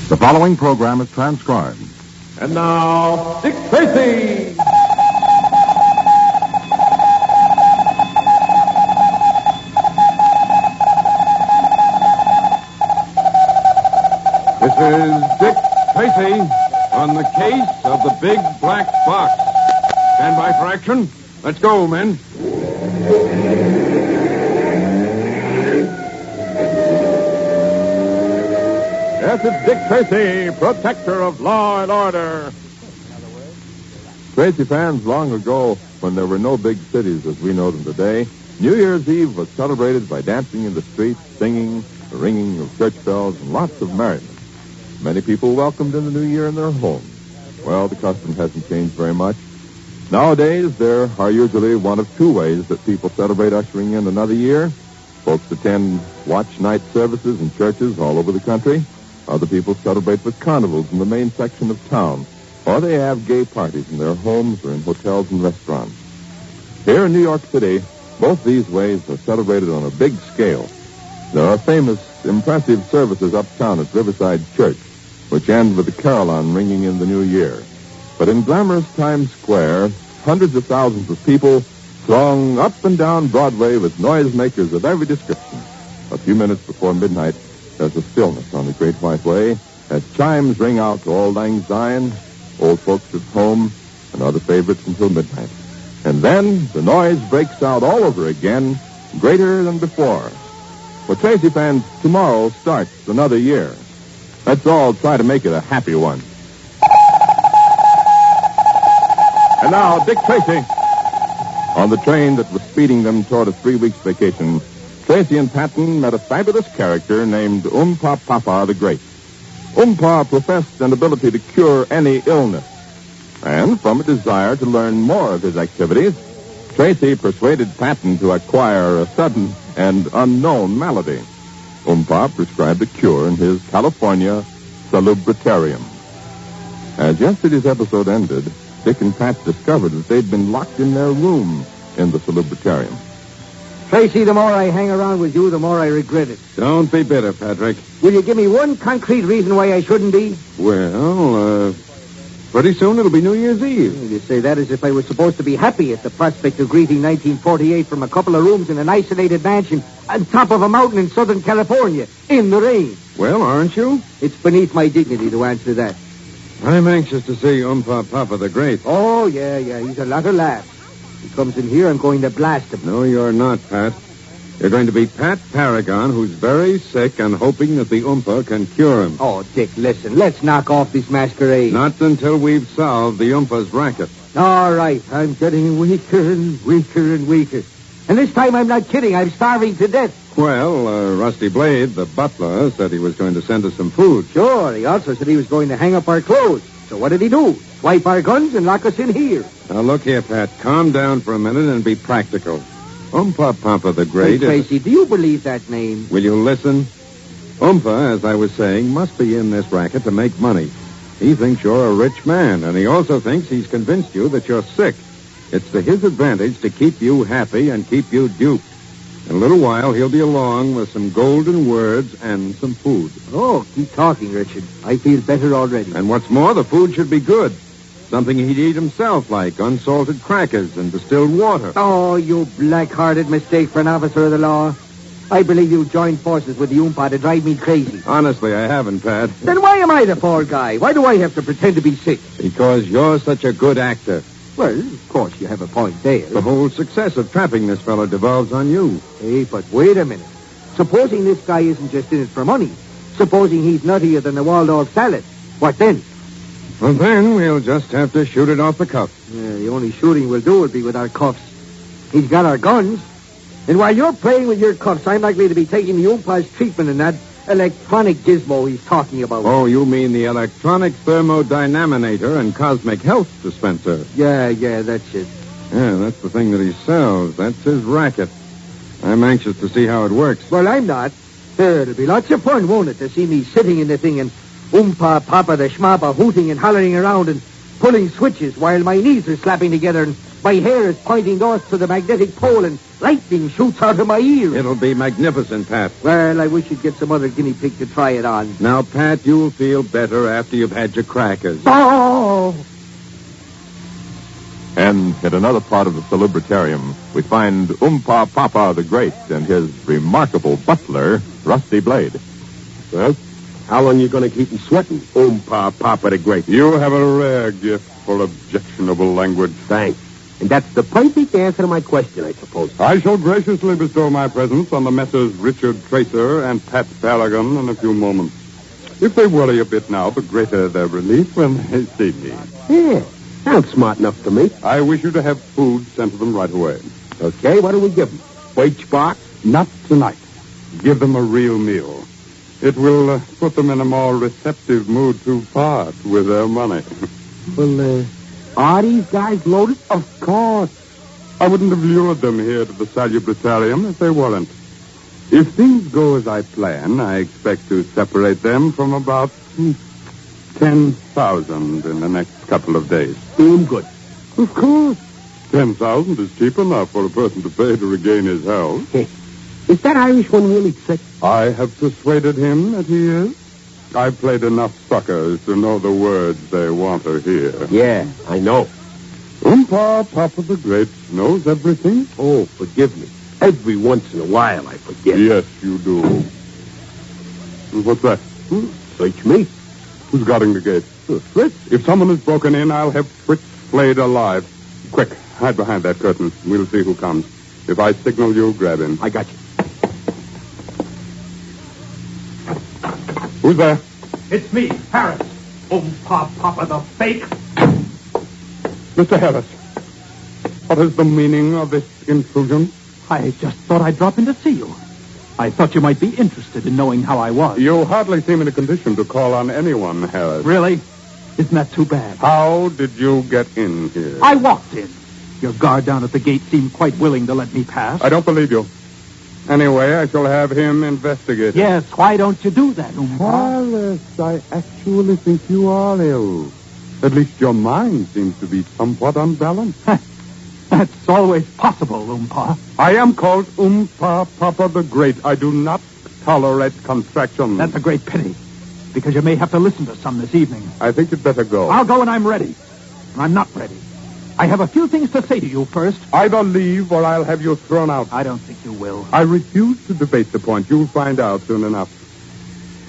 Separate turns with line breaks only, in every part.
The following program is transcribed.
And now, Dick Tracy! This is Dick Tracy on the case of the Big Black Box. Stand by for action. Let's go, men. Yes, it's Dick Tracy, protector of law and order.
Tracy fans, long ago, when there were no big cities as we know them today, New Year's Eve was celebrated by dancing in the streets, singing, the ringing of church bells, and lots of merriment. Many people welcomed in the new year in their homes. Well, the custom hasn't changed very much. Nowadays, there are usually one of two ways that people celebrate ushering in another year. Folks attend watch night services in churches all over the country. Other people celebrate with carnivals in the main section of town, or they have gay parties in their homes or in hotels and restaurants. Here in New York City, both these ways are celebrated on a big scale. There are famous, impressive services uptown at Riverside Church, which end with the carillon ringing in the new year. But in glamorous Times Square, hundreds of thousands of people throng up and down Broadway with noisemakers of every description. A few minutes before midnight, there's a stillness on the Great White Way as chimes ring out to Auld Lang Syne, Old Folks at Home, and other favorites until midnight. And then the noise breaks out all over again, greater than before. For Tracy fans, tomorrow starts another year. Let's all try to make it a happy one. And now, Dick Tracy. On the train that was speeding them toward a 3-week vacation, Tracy and Patton met a fabulous character named Oompa Papa the Great. Oompa professed an ability to cure any illness. And from a desire to learn more of his activities, Tracy persuaded Patton to acquire a sudden and unknown malady. Oompa prescribed a cure in his California salubritarium. As yesterday's episode ended, Dick and Pat discovered that they'd been locked in their room in the salubritarium.
Tracy, the more I hang around with you, the more I regret it.
Don't be bitter, Patrick.
Will you give me one concrete reason why I shouldn't be?
Well, pretty soon it'll be New Year's Eve.
You say that as if I was supposed to be happy at the prospect of greeting 1948 from a couple of rooms in an isolated mansion on top of a mountain in Southern California, in the rain.
Well, aren't you?
It's beneath my dignity to answer that.
I'm anxious to see Oompa Papa the Great.
Oh, yeah, he's a lot of laughs. He comes in here, I'm going to blast him.
No, you're not, Pat. You're going to be Pat Paragon, who's very sick and hoping that the Oompa can cure him.
Oh, Dick, listen, let's knock off this masquerade.
Not until we've solved the Oompa's racket.
All right, I'm getting weaker and weaker and weaker. And this time I'm not kidding, I'm starving to death.
Well, Rusty Blade, the butler, said he was going to send us some food.
Sure, he also said he was going to hang up our clothes. So what did he do? Swipe our guns and lock us in here.
Now, look here, Pat. Calm down for a minute and be practical. Oompa Papa the Great...
Hey, Tracy, do you believe that name?
Will you listen? Oompa, as I was saying, must be in this racket to make money. He thinks you're a rich man, and he also thinks he's convinced you that you're sick. It's to his advantage to keep you happy and keep you duped. In a little while, he'll be along with some golden words and some food.
Oh, keep talking, Richard. I feel better already.
And what's more, the food should be good. Something he'd eat himself, like unsalted crackers and distilled water.
Oh, you black-hearted mistake for an officer of the law. I believe you joined forces with the Oompa to drive me crazy.
Honestly, I haven't, Pat.
Then why am I the poor guy? Why do I have to pretend to be sick?
Because you're such a good actor.
Well, of course, you have a point there.
The whole success of trapping this fellow devolves on you.
Hey, but wait a minute. Supposing this guy isn't just in it for money. Supposing he's nuttier than the Waldorf salad. What then?
Well, then we'll just have to shoot it off the cuff.
Yeah, the only shooting we'll do will be with our cuffs. He's got our guns. And while you're playing with your cuffs, I'm likely to be taking the Oompa's treatment and that electronic gizmo he's talking about.
Oh, you mean the electronic thermodynamator and cosmic health dispenser?
Yeah, that's it.
Yeah, that's the thing that he sells. That's his racket. I'm anxious to see how it works.
Well, I'm not. It'll be lots of fun, won't it, to see me sitting in the thing and Oompa Papa the Schmapa hooting and hollering around and pulling switches while my knees are slapping together and My hair is pointing north to the magnetic pole, and lightning shoots out of my ears.
It'll be magnificent, Pat.
Well, I wish you'd get some other guinea pig to try it on.
Now, Pat, you'll feel better after you've had your crackers.
Oh!
And in another part of the Salubritarium, we find Oompa Papa the Great and his remarkable butler, Rusty Blade.
Well, how long you going to keep him sweating, Oompa Papa the Great?
You have a rare gift for objectionable language.
Thanks. And that's the perfect answer to my question, I suppose.
I shall graciously bestow my presence on the Messrs. Richard Tracer and Pat Paragon in a few moments. If they worry a bit now, the greater their relief when they see me.
Yeah, sounds smart enough to me.
I wish you to have food sent to them right away.
Okay, what do we give them? Wage box?
Not tonight. Give them a real meal. It will put them in a more receptive mood to part with their money.
Well, are these guys loaded?
Of course. I wouldn't have lured them here to the Salubritarium if they weren't. If things go as I plan, I expect to separate them from about 10,000 in the next couple of days.
Good.
Of course. 10,000 is cheap enough for a person to pay to regain his health.
Is that Irish one really sick?
I have persuaded him that he is. I've played enough suckers to know the words they want to hear.
Yeah, I know.
Oompa Papa the Great knows everything.
Oh, forgive me. Every once in a while I forget.
Yes, you do. What's that?
Search me.
Who's guarding the gate?
Fritz.
If someone has broken in, I'll have Fritz flayed alive. Quick, hide behind that curtain. We'll see who comes. If I signal you, grab him.
I got you.
Who's there?
It's me, Harris. Oompa Papa the fake.
Mr. Harris. What is the meaning of this intrusion?
I just thought I'd drop in to see you. I thought you might be interested in knowing how I was.
You hardly seem in a condition to call on anyone, Harris.
Really? Isn't that too bad?
How did you get in here?
I walked in. Your guard down at the gate seemed quite willing to let me pass.
I don't believe you. Anyway, I shall have him investigated.
Yes, why don't you do that, Oompa?
Harris, I actually think you are ill. At least your mind seems to be somewhat unbalanced.
That's always possible, Oompa.
I am called Oompa Papa the Great. I do not tolerate contractions.
That's a great pity, because you may have to listen to some this evening.
I think you'd better go.
I'll go when I'm ready. And I'm not ready. I have a few things to say to you first.
Either leave or I'll have you thrown out.
I don't think you will.
I refuse to debate the point. You'll find out soon enough.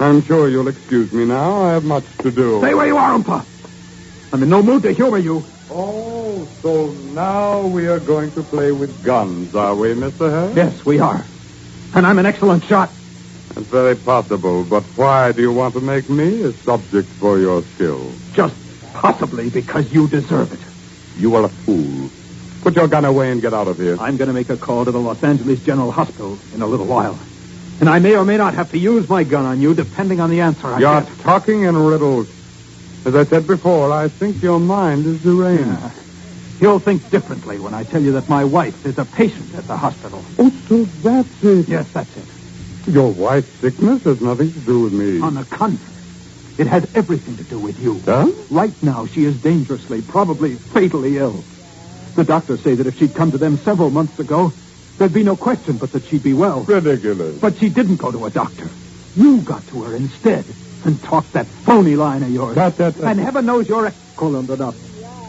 I'm sure you'll excuse me now. I have much to do.
Stay where you are, Oompa. I'm in no mood to humor you.
Oh, so now we are going to play with guns, are we, Mr. Harris?
Yes, we are. And I'm an excellent shot.
That's very possible, but why do you want to make me a subject for your skill?
Just possibly because you deserve it.
You are a fool. Put your gun away and get out of here.
I'm going to make a call to the Los Angeles General Hospital in a little while. And I may or may not have to use my gun on you, depending on the answer I
You're
get.
talking in riddles. As I said before, I think your mind is deranged.
Yeah. You'll think differently when I tell you that my wife is a patient at the hospital.
Oh, so that's it.
Yes, that's it.
Your wife's sickness has nothing to do with me.
On the contrary, it has everything to do with you.
Huh?
Right now, she is dangerously, probably fatally ill. The doctors say that if she'd come to them several months ago, there'd be no question but that she'd be well.
Ridiculous.
But she didn't go to a doctor. You got to her instead and talked that phony line of yours. And heaven knows you're excellent enough.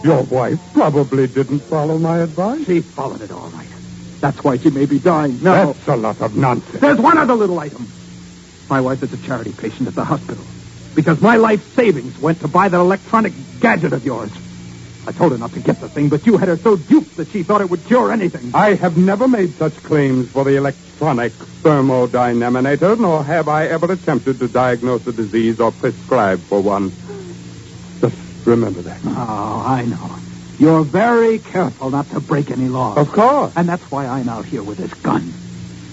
Your wife probably didn't follow my advice.
She followed it all right. That's why she may be dying now.
That's a lot of nonsense.
There's one other little item. My wife is a charity patient at the hospital because my life savings went to buy that electronic gadget of yours. I told her not to get the thing, but you had her so duped that she thought it would cure anything.
I have never made such claims for the electronic thermodynamator, nor have I ever attempted to diagnose a disease or prescribe for one. Just remember that.
Oh, I know. You're very careful not to break any laws.
Of course.
And that's why I'm out here with this gun.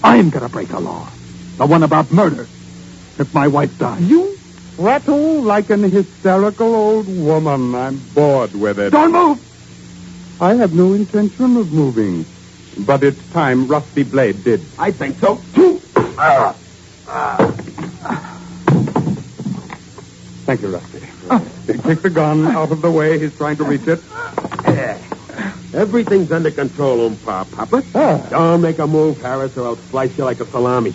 I'm going to break a law. The one about murder. If my wife dies.
You rattle like an hysterical old woman. I'm bored with it.
Don't move!
I have no intention of moving. But it's time Rusty Blade did.
I think so, too.
Thank you, Rusty. Take the gun out of the way. He's trying to reach it.
Everything's under control, Papa. Don't make a move, Harris, or I'll slice you like a salami.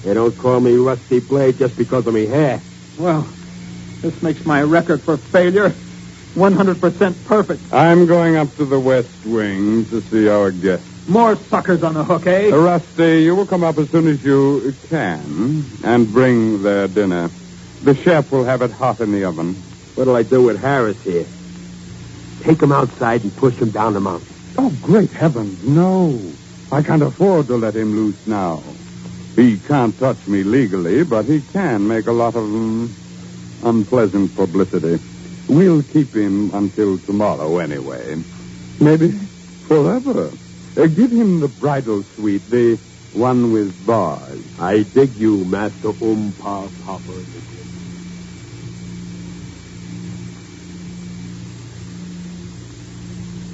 They don't call me Rusty Blade just because of me hair.
Well, this makes my record for failure 100% perfect.
I'm going up to the West Wing to see our guests.
More suckers on the hook, eh?
Rusty, you will come up as soon as you can and bring their dinner. The chef will have it hot in the oven.
What'll I do with Harris here? Take him outside and push him down the mountain.
Oh, great heavens, no. I can't afford to let him loose now. He can't touch me legally, but he can make a lot of unpleasant publicity. We'll keep him until tomorrow anyway. Maybe forever. Give him the bridal suite, the one with bars.
I dig you, Master Papa.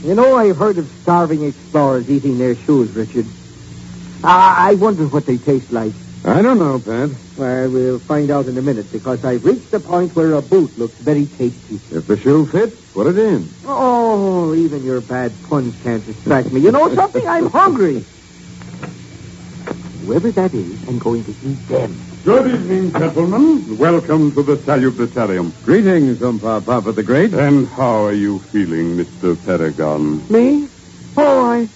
You know, I've heard of starving explorers eating their shoes, Richard. I wonder what they taste like.
I don't know, Pat.
Well, we'll find out in a minute, because I've reached the point where a boot looks very tasty.
If the shoe fits, put it in.
Oh, even your bad puns can't distract me. You know something? I'm hungry. Whoever that is, I'm going to eat them.
Good evening, gentlemen. Welcome to the Salutatorium.
Greetings, Papa the Great.
And how are you feeling, Mr. Paragon?
Me? Oh,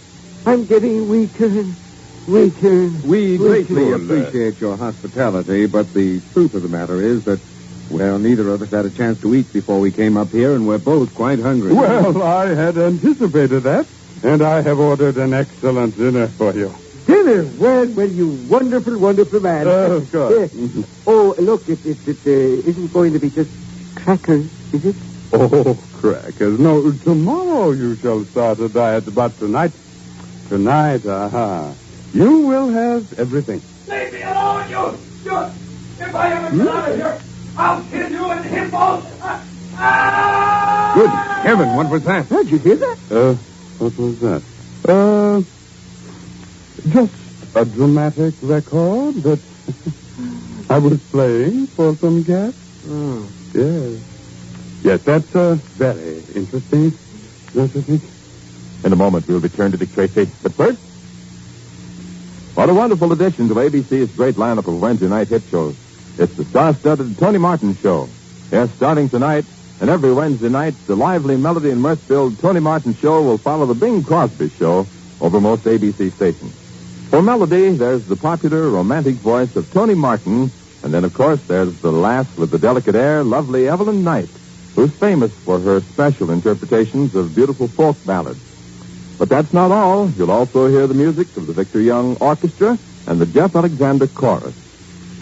I'm getting weaker and weaker.
We greatly
Well,
appreciate your hospitality, but the truth of the matter is that, well, neither of us had a chance to eat before we came up here, and we're both quite hungry.
Well, I had anticipated that, and I have ordered an excellent dinner for you.
Dinner? Well, you wonderful, wonderful man.
Of course.
Oh, look, it isn't going to be just crackers, is it?
Oh, crackers. No, tomorrow you shall start a diet, but tonight, you will have everything.
Leave me alone, you! If I ever get out of here, I'll kill you and him both!
Good heaven, what was that?
Did you hear that?
What was that? Just a dramatic record that I was playing for some guests.
Oh.
Yes. Yes, that's very interesting, don't you think?
In a moment, we'll return to Dick Tracy. But first, what a wonderful addition to ABC's great lineup of Wednesday night hit shows. It's the star-studded Tony Martin Show. Yes, starting tonight and every Wednesday night, the lively melody and mirth-filled Tony Martin Show will follow the Bing Crosby Show over most ABC stations. For melody, there's the popular, romantic voice of Tony Martin, and then, of course, there's the lass with the delicate air, lovely Evelyn Knight, who's famous for her special interpretations of beautiful folk ballads. But that's not all. You'll also hear the music of the Victor Young Orchestra and the Jeff Alexander Chorus.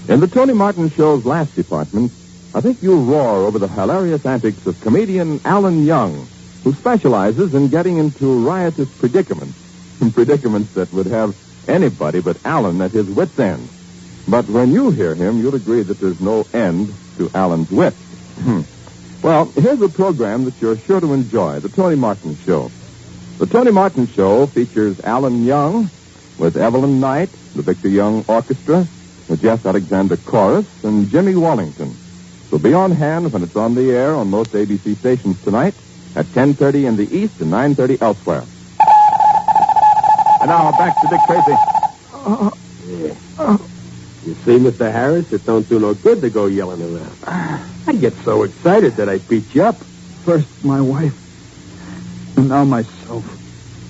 In the Tony Martin Show's last department, I think you'll roar over the hilarious antics of comedian Alan Young, who specializes in getting into riotous predicaments that would have anybody but Alan at his wit's end. But when you hear him, you'll agree that there's no end to Alan's wit. Well, here's a program that you're sure to enjoy, the Tony Martin Show. The Tony Martin Show features Alan Young with Evelyn Knight, the Victor Young Orchestra, the Jeff Alexander Chorus, and Jimmy Wallington. So be on hand when it's on the air on most ABC stations tonight at 10:30 in the East and 9:30 elsewhere. And now back to Dick Tracy.
You see, Mr. Harris, it don't do no good to go yelling around. I get so excited that I beat you up.
First my wife, and now myself.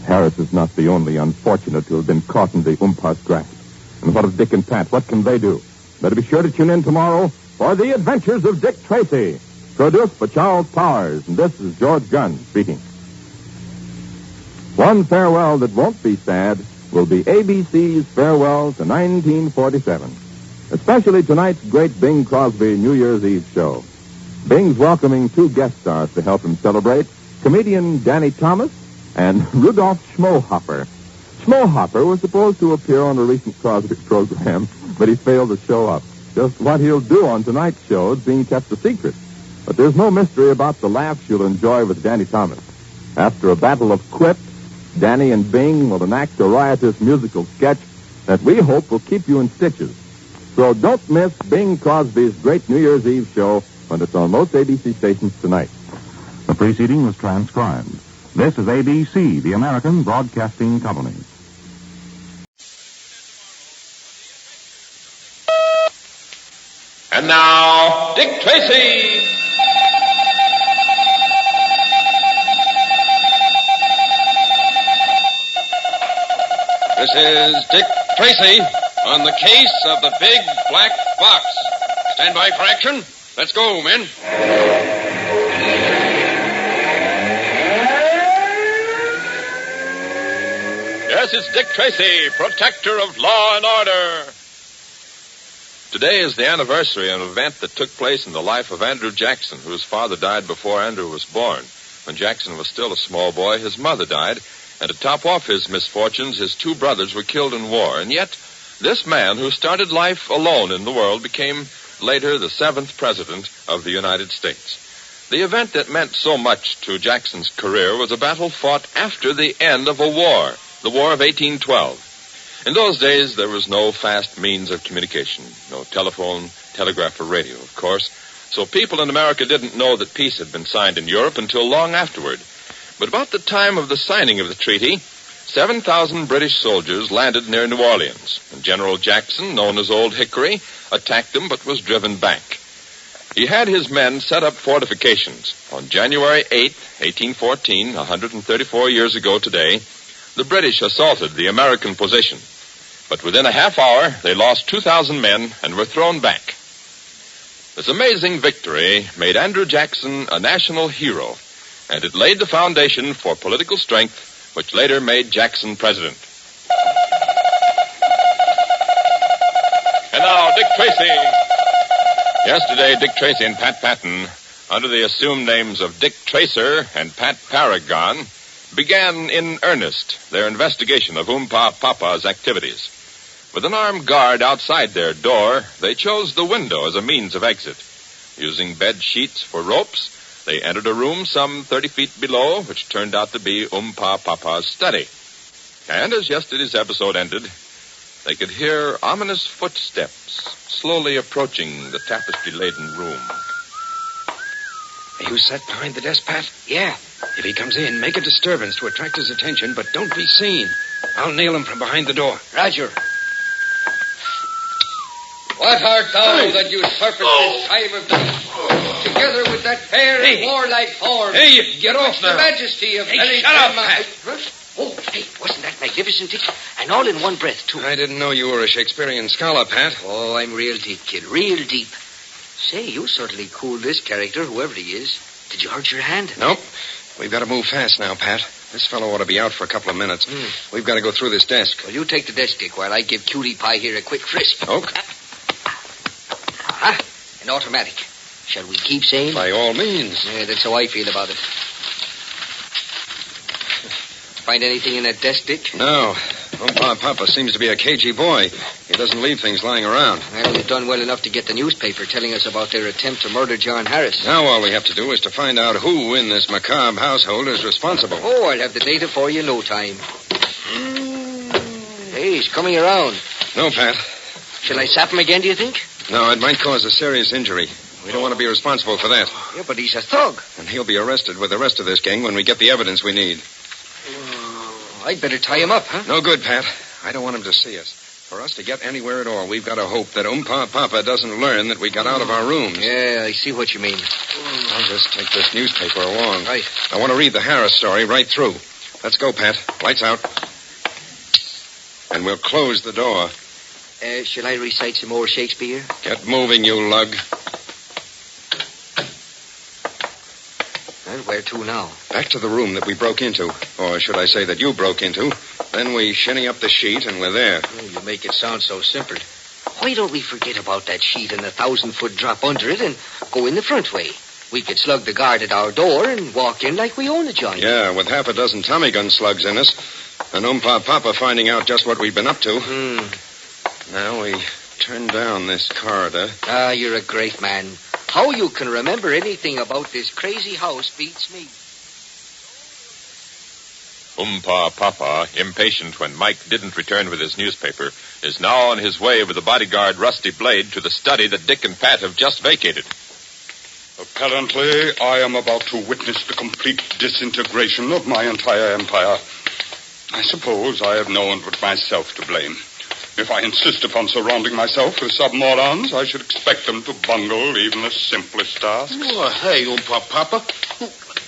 Harris is not the only unfortunate to have been caught in the umpire's grasp. And what of Dick and Pat? What can they do? Better be sure to tune in tomorrow for The Adventures of Dick Tracy, produced by Charles Powers. And this is George Gunn speaking. One farewell that won't be sad will be ABC's farewell to 1947, especially tonight's great Bing Crosby New Year's Eve show. Bing's welcoming two guest stars to help him celebrate, comedian Danny Thomas and Rudolph Schmohopper. Schmohopper was supposed to appear on a recent Crosby program, but he failed to show up. Just what he'll do on tonight's show is being kept a secret. But there's no mystery about the laughs you'll enjoy with Danny Thomas. After a battle of quips, Danny and Bing will enact a riotous musical sketch that we hope will keep you in stitches. So don't miss Bing Crosby's great New Year's Eve show when it's on most ABC stations tonight.
The preceding was transcribed. This is ABC, the American Broadcasting Company.
And now, Dick Tracy. This is Dick Tracy on the case of the Big Black Box. Stand by for action. Let's go, men. Yes, it's Dick Tracy, protector of law and order. Today is the anniversary of an event that took place in the life of Andrew Jackson, whose father died before Andrew was born. When Jackson was still a small boy, his mother died, and to top off his misfortunes, his two brothers were killed in war. And yet, this man who started life alone in the world became later the 7th president of the United States. The event that meant so much to Jackson's career was a battle fought after the end of a war, the War of 1812. In those days, there was no fast means of communication, no telephone, telegraph, or radio, of course. So people in America didn't know that peace had been signed in Europe until long afterward. But about the time of the signing of the treaty, 7,000 British soldiers landed near New Orleans, and General Jackson, known as Old Hickory, attacked them but was driven back. He had his men set up fortifications. On January 8, 1814, 134 years ago today, the British assaulted the American position. But within a half hour, they lost 2,000 men and were thrown back. This amazing victory made Andrew Jackson a national hero, and it laid the foundation for political strength, which later made Jackson president. And now, Dick Tracy. Yesterday, Dick Tracy and Pat Patton, under the assumed names of Dick Tracer and Pat Paragon, began in earnest their investigation of Oompa Papa's activities. With an armed guard outside their door, they chose the window as a means of exit. Using bed sheets for ropes, they entered a room some 30 feet below, which turned out to be Oompa Papa's study. And as yesterday's episode ended, they could hear ominous footsteps slowly approaching the tapestry-laden room.
Are you set behind the desk, Pat? Yeah. If he comes in, make a disturbance to attract his attention, but don't be seen. I'll nail him from behind the door.
Roger.
What art thou that usurpest this time of night, together with that fair and warlike form?
Hey, you get off now.
The majesty of
Hey, shut up, Pat.
Oh, hey, wasn't that magnificent, Dick? And all in one breath, too.
I didn't know you were a Shakespearean scholar, Pat.
Oh, I'm real deep, kid, real deep. Say, you certainly cooled this character, whoever he is. Did you hurt your hand?
Nope. We've got to move fast now, Pat. This fellow ought to be out for a couple of minutes. We've got to go through this desk.
Well, you take the desk, Dick, while I give Cutie Pie here a quick frisk.
Okay.
Aha, an automatic. Shall we keep saying?
By all means.
Yeah, that's how I feel about it. Find anything in that desk, Dick?
No. Oompa Papa seems to be a cagey boy. He doesn't leave things lying around.
Well, they've done well enough to get the newspaper telling us about their attempt to murder John Harris.
Now all we have to do is to find out who in this macabre household is responsible.
Oh, I'll have the data for you in no time. Hey, he's coming around.
No, Pat.
Shall I sap him again, do you think?
No, it might cause a serious injury. We don't want to be responsible for that.
Yeah, but he's a thug.
And he'll be arrested with the rest of this gang when we get the evidence we need.
I'd better tie him up, huh?
No good, Pat. I don't want him to see us. For us to get anywhere at all, we've got to hope that Oompa Papa doesn't learn that we got out of our rooms.
Yeah, I see what you mean.
I'll just take this newspaper along.
Right.
I want to read the Harris story right through. Let's go, Pat. Lights out. And we'll close the door.
Shall I recite some more Shakespeare?
Get moving, you lug.
Well, where to now?
Back to the room that we broke into. Or should I say that you broke into. Then we shinny up the sheet and we're there.
Oh, you make it sound so simple. Why don't we forget about that sheet and the 1,000-foot drop under it and go in the front way? We could slug the guard at our door and walk in like we own the joint.
Yeah, with half a dozen Tommy gun slugs in us. And Oompa Papa finding out just what we've been up to. Now we turn down this corridor.
Ah, you're a great man. How you can remember anything about this crazy house beats me.
Oompa Papa, impatient when Mike didn't return with his newspaper, is now on his way with the bodyguard Rusty Blade to the study that Dick and Pat have just vacated.
Apparently, I am about to witness the complete disintegration of my entire empire. I suppose I have no one but myself to blame. If I insist upon surrounding myself with submorons, I should expect them to bungle even the simplest tasks.
Oh, hey, Oompa Papa.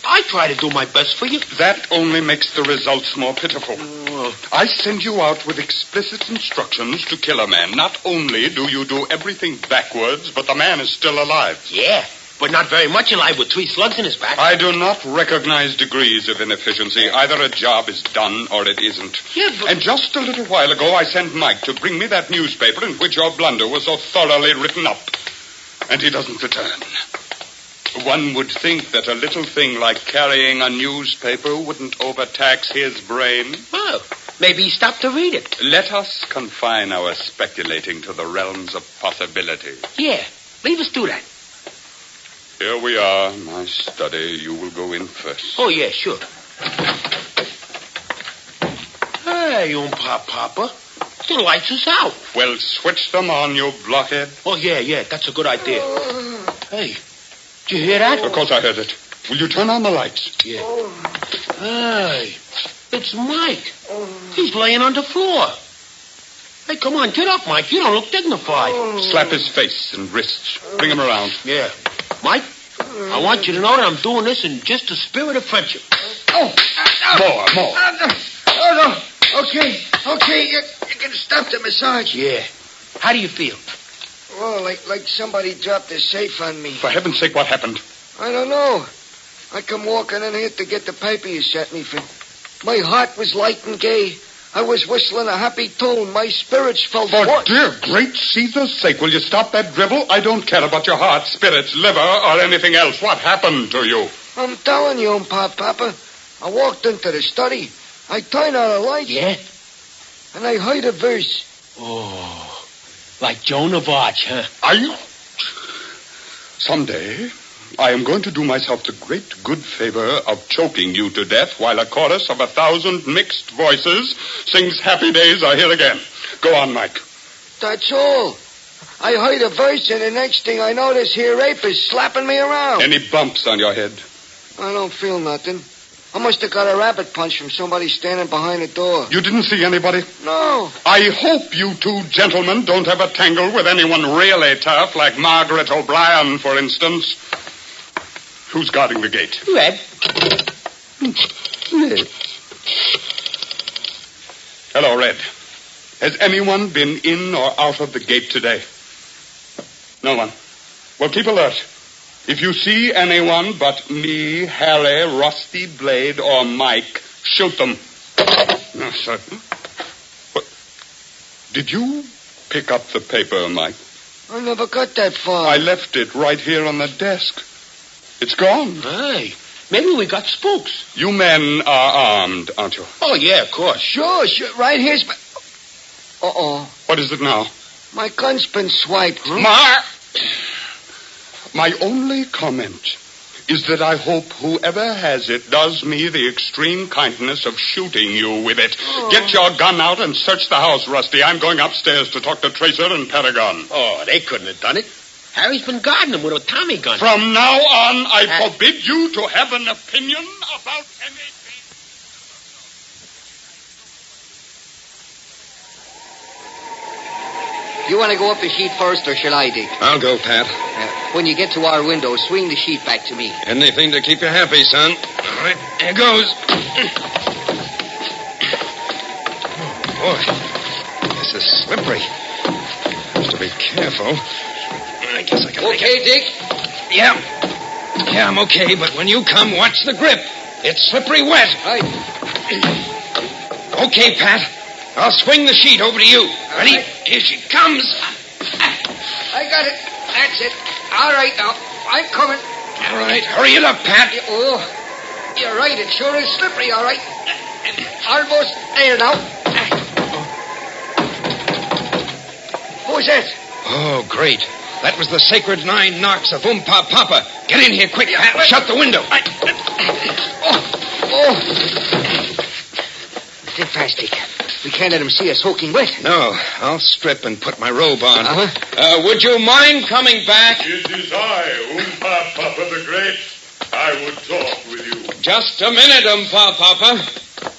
I try to do my best for you.
That only makes the results more pitiful.
Oh.
I send you out with explicit instructions to kill a man. Not only do you do everything backwards, but the man is still alive.
Yeah, but not very much alive with 3 slugs in his back.
I do not recognize degrees of inefficiency. Either a job is done or it isn't.
Yeah, but...
And just a little while ago, I sent Mike to bring me that newspaper in which your blunder was so thoroughly written up. And he doesn't return. One would think that a little thing like carrying a newspaper wouldn't overtax his brain.
Oh, maybe he stopped to read it.
Let us confine our speculating to the realms of possibility.
Yeah, leave us do that.
Here we are, my study. You will go in first.
Oh, yeah, sure. Hey, Oompa Papa. The lights is out.
Well, switch them on, you blockhead.
Oh, yeah, that's a good idea. Hey, did you hear that?
Of course I heard it. Will you turn on the lights?
Yeah. Hey, it's Mike. He's laying on the floor. Hey, come on, get up, Mike. You don't look dignified.
Slap his face and wrists. Bring him around.
Yeah. Mike, I want you to know that I'm doing this in just the spirit of friendship.
More.
Oh, no. Okay. You can stop the massage.
Yeah. How do you feel?
Oh, like somebody dropped a safe on me.
For heaven's sake, what happened?
I don't know. I come walking in here to get the paper you sent me for. My heart was light and gay. I was whistling a happy tune. My spirits felt...
For dear great Caesar's sake, will you stop that drivel? I don't care about your heart, spirits, liver, or anything else. What happened to you?
I'm telling you, Papa. I walked into the study. I turned on the light.
Yeah?
And I heard a verse.
Oh, like Joan of Arc, huh?
Are you... Someday, I am going to do myself the great good favor of choking you to death while a chorus of 1,000 mixed voices sings Happy Days Are Here Again. Go on, Mike.
That's all. I heard a verse, and the next thing I know, this here ape is slapping me around.
Any bumps on your head?
I don't feel nothing. I must have got a rabbit punch from somebody standing behind the door.
You didn't see anybody?
No.
I hope you two gentlemen don't have a tangle with anyone really tough, like Margaret O'Brien, for instance. Who's guarding the gate?
Red.
Hello, Red. Has anyone been in or out of the gate today? No one. Well, keep alert. If you see anyone but me, Harry, Rusty Blade, or Mike, shoot them. No, sir. What? Did you pick up the paper, Mike?
I never got that far.
I left it right here on the desk. It's gone.
Hey, maybe we got spooks.
You men are armed, aren't you?
Oh, yeah, of course.
Sure. Right here's my... Uh-oh.
What is it now?
My gun's been swiped.
My only comment is that I hope whoever has it does me the extreme kindness of shooting you with it. Oh. Get your gun out and search the house, Rusty. I'm going upstairs to talk to Tracer and Paragon.
Oh, they couldn't have done it. Harry's been guarding them with a Tommy gun.
From now on, I forbid you to have an opinion about anything.
You want to go up the sheet first, or shall I, Dick?
I'll go, Pat.
When you get to our window, swing the sheet back to me.
Anything to keep you happy, son. All right, here goes. Boy, this is slippery. Have to be careful. I guess I can make
Okay,
it.
Dick?
Yeah, I'm okay, but when you come, watch the grip. It's slippery wet.
Right.
Okay, Pat. I'll swing the sheet over to you. Ready?
Right.
Here she comes.
I got it. That's it. All right, now. I'm coming.
All right, hurry it up, Pat.
Oh, you're right. It sure is slippery, all right. Almost there now. Who's that?
Oh, great. That was the sacred 9 knocks of Oompa Papa. Get in here quick, Pat. Shut the window.
Oh.
Sit fast, Dick. We can't let him see us soaking wet.
No, I'll strip and put my robe on.
Uh-huh.
Would you mind coming back?
It is I, Papa the Great. I would talk with you.
Just a minute, Papa.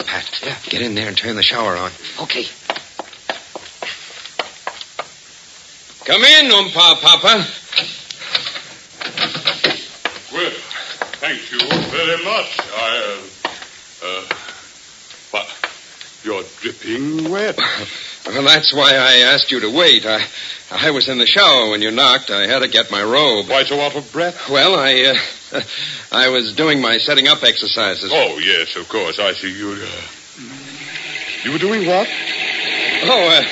Pat, get in there and turn the shower on.
Okay.
Come in, Papa.
Well, thank you very much. But you're dripping wet.
Well, that's why I asked you to wait. I was in the shower when you knocked. I had to get my robe.
Why so out of breath?
Well, I was doing my setting up exercises.
Oh, yes, of course. I see you. You were doing what?
Oh,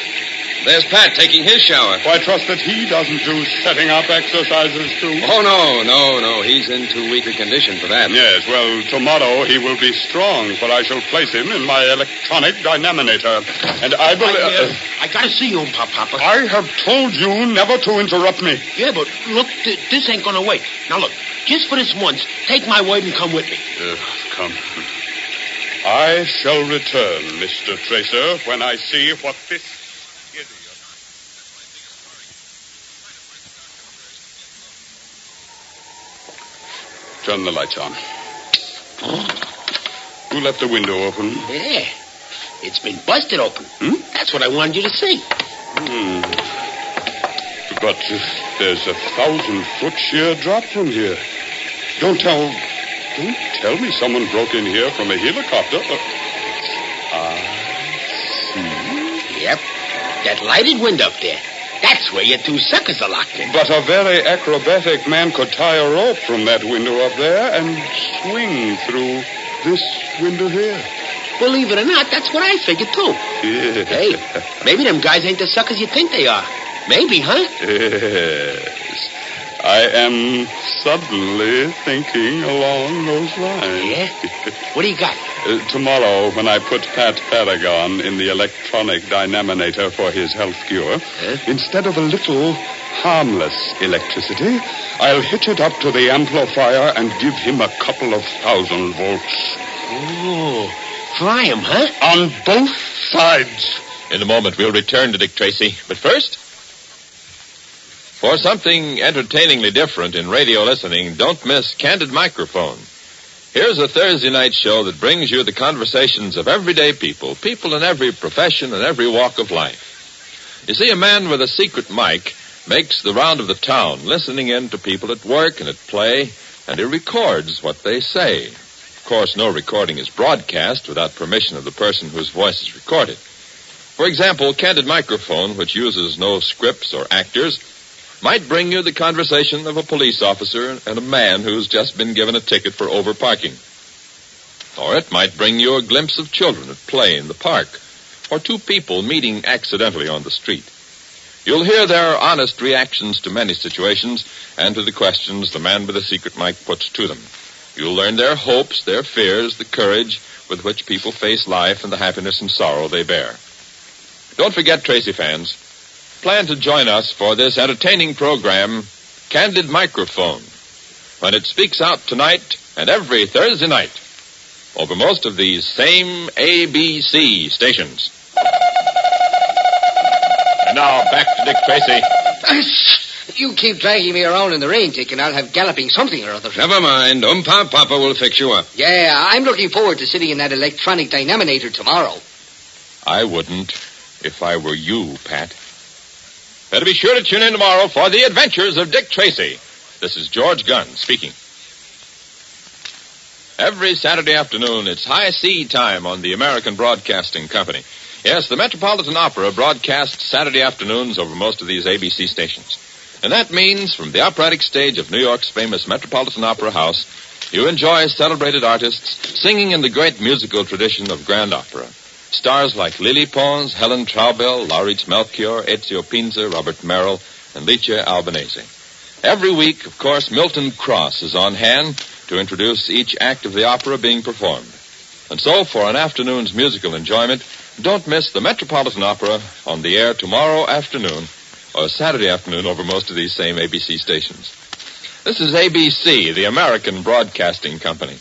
there's Pat taking his shower.
Well, I trust that he doesn't do setting up exercises, too.
Oh, no. He's in too weak a condition for that.
Yes, well, tomorrow he will be strong, for I shall place him in my electronic dynaminator. And I believe...
I gotta see you, Papa.
I have told you never to interrupt me.
Yeah, but look, this ain't gonna wait. Now, look, just for this once, take my word and come with me.
Come. I shall return, Mr. Tracer, when I see what this... Turn the lights on. Who left the window open?
Yeah. It's been busted open. That's what I wanted you to see.
But there's 1,000-foot sheer drop from here. Don't tell me someone broke in here from a helicopter. I see.
Yep. That lighted window up there. That's where your two suckers are locked in.
But a very acrobatic man could tie a rope from that window up there and swing through this window here.
Believe it or not, that's what I figured, too.
Yeah.
Hey, maybe them guys ain't the suckers you think they are. Maybe, huh?
Yes. I am suddenly thinking along those lines.
Yeah? What do you got?
Tomorrow, when I put Pat Paragon in the electronic dynaminator for his health cure, instead of a little harmless electricity, I'll hitch it up to the amplifier and give him a couple of 1,000 volts.
Oh, fry him, huh?
On both sides.
In a moment, we'll return to Dick Tracy. But first, for something entertainingly different in radio listening, don't miss Candid Microphone. Here's a Thursday night show that brings you the conversations of everyday people in every profession and every walk of life. You see, a man with a secret mic makes the round of the town, listening in to people at work and at play, and he records what they say. Of course, no recording is broadcast without permission of the person whose voice is recorded. For example, Candid Microphone, which uses no scripts or actors, might bring you the conversation of a police officer and a man who's just been given a ticket for overparking. Or it might bring you a glimpse of children at play in the park, or two people meeting accidentally on the street. You'll hear their honest reactions to many situations and to the questions the man with the secret mic puts to them. You'll learn their hopes, their fears, the courage with which people face life and the happiness and sorrow they bear. Don't forget, Tracy fans, plan to join us for this entertaining program, Candid Microphone, when it speaks out tonight and every Thursday night over most of these same ABC stations. And now, back to Dick Tracy.
You keep dragging me around in the rain, Dick, and I'll have galloping something or other.
Never mind. Papa will fix you up.
Yeah, I'm looking forward to sitting in that electronic dynaminator tomorrow.
I wouldn't if I were you, Pat. Better be sure to tune in tomorrow for the adventures of Dick Tracy. This is George Gunn speaking. Every Saturday afternoon, it's high C time on the American Broadcasting Company. Yes, the Metropolitan Opera broadcasts Saturday afternoons over most of these ABC stations. And that means from the operatic stage of New York's famous Metropolitan Opera House, you enjoy celebrated artists singing in the great musical tradition of grand opera. Stars like Lily Pons, Helen Traubel, Lauritz Melchior, Ezio Pinza, Robert Merrill, and Licia Albanese. Every week, of course, Milton Cross is on hand to introduce each act of the opera being performed. And so, for an afternoon's musical enjoyment, don't miss the Metropolitan Opera on the air tomorrow afternoon or Saturday afternoon over most of these same ABC stations. This is ABC, the American Broadcasting Company.